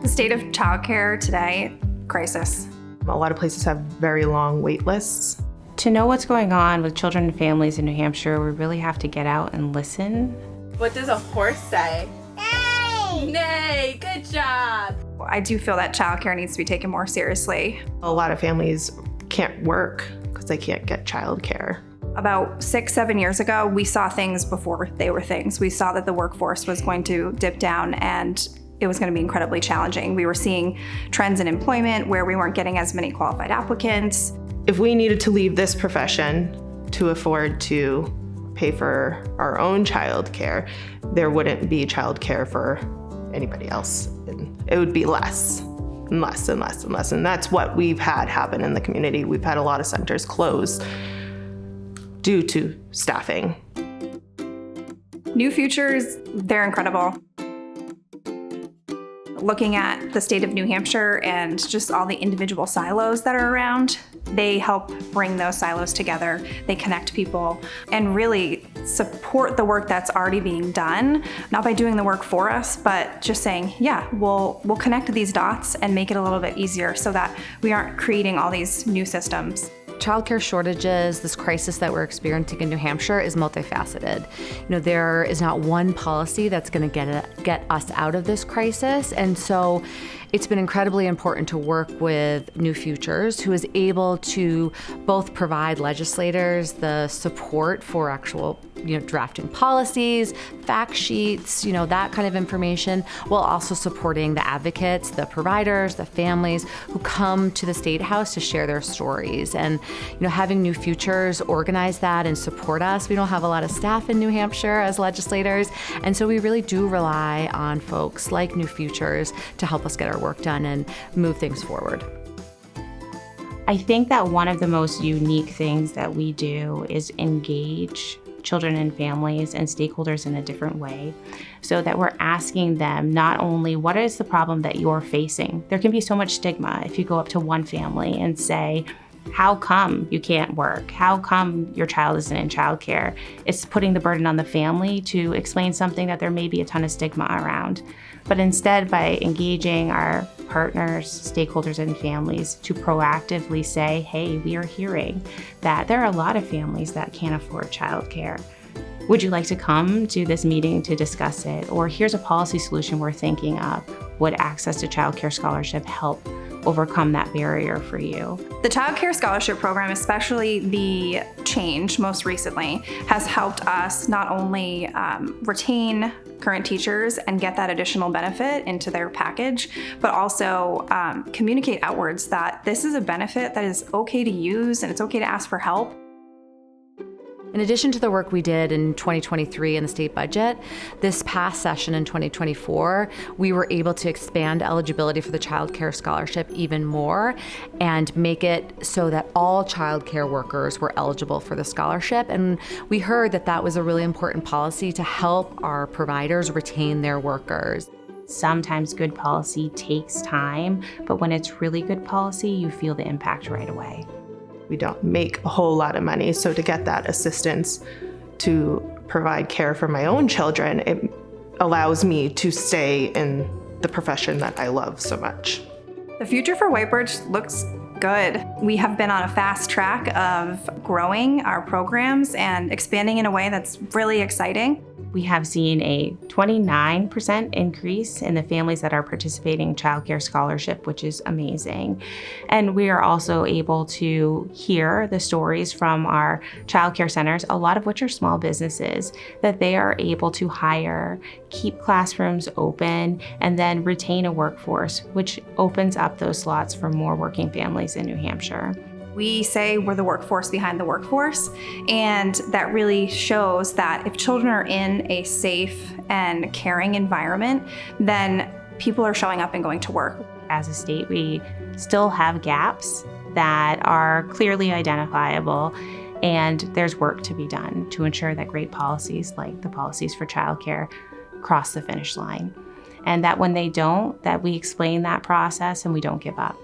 The state of childcare today, crisis. A lot of places have very long wait lists. To know what's going on with children and families in New Hampshire, we really have to get out and listen. What does a horse say? Nay! Nay! Good job! I do feel that childcare needs to be taken more seriously. A lot of families can't work because they can't get childcare. About 6-7 years ago, we saw things before they were things. We saw that the workforce was going to dip down and it was going to be incredibly challenging. We were seeing trends in employment where we weren't getting as many qualified applicants. If we needed to leave this profession to afford to pay for our own childcare, there wouldn't be childcare for anybody else. It would be less and less and less and less. And that's what we've had happen in the community. We've had a lot of centers close due to staffing. New Futures, they're incredible. Looking at the state of New Hampshire and just all the individual silos that are around, they help bring those silos together. They connect people and really support the work that's already being done, not by doing the work for us, but just saying, yeah, we'll connect these dots and make it a little bit easier so that we aren't creating all these new systems. Childcare shortages, this crisis that we're experiencing in New Hampshire is multifaceted. There is not one policy that's going to get us out of this crisis, and so it's been incredibly important to work with New Futures, who is able to both provide legislators the support for actual drafting policies, fact sheets, that kind of information, while also supporting the advocates, the providers, the families who come to the State House to share their stories. And having New Futures organize that and support us. We don't have a lot of staff in New Hampshire as legislators, and so we really do rely on folks like New Futures to help us get our work done and move things forward. I think that one of the most unique things that we do is engage children and families and stakeholders in a different way, so that we're asking them not only what is the problem that you're facing. There can be so much stigma if you go up to one family and say, how come you can't work? How come your child isn't in childcare? It's putting the burden on the family to explain something that there may be a ton of stigma around. But instead, by engaging our partners, stakeholders, and families to proactively say, hey, we are hearing that there are a lot of families that can't afford childcare. Would you like to come to this meeting to discuss it? Or here's a policy solution we're thinking of. Would access to childcare scholarship help overcome that barrier for you? The Child Care Scholarship Program, especially the change most recently, has helped us not only retain current teachers and get that additional benefit into their package, but also communicate outwards that this is a benefit that is okay to use and it's okay to ask for help. In addition to the work we did in 2023 in the state budget, this past session in 2024, we were able to expand eligibility for the Child Care Scholarship even more and make it so that all child care workers were eligible for the scholarship. And we heard that that was a really important policy to help our providers retain their workers. Sometimes good policy takes time, but when it's really good policy, you feel the impact right away. We don't make a whole lot of money, so to get that assistance to provide care for my own children, it allows me to stay in the profession that I love so much. The future for Whitebirch looks good. We have been on a fast track of growing our programs and expanding in a way that's really exciting. We have seen a 29% increase in the families that are participating in Child Care Scholarship, which is amazing. And we are also able to hear the stories from our child care centers, a lot of which are small businesses, that they are able to hire, keep classrooms open, and then retain a workforce, which opens up those slots for more working families in New Hampshire. We say we're the workforce behind the workforce, and that really shows that if children are in a safe and caring environment, then people are showing up and going to work. As a state, we still have gaps that are clearly identifiable, and there's work to be done to ensure that great policies like the policies for childcare cross the finish line. And that when they don't, that we explain that process and we don't give up.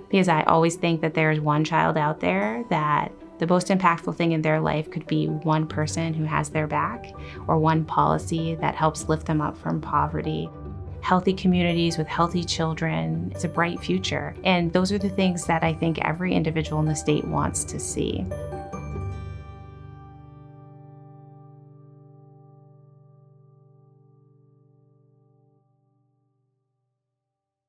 Because I always think that there's one child out there that the most impactful thing in their life could be one person who has their back or one policy that helps lift them up from poverty. healthy communities with healthy children. It's a bright future. And those are the things that I think every individual in the state wants to see.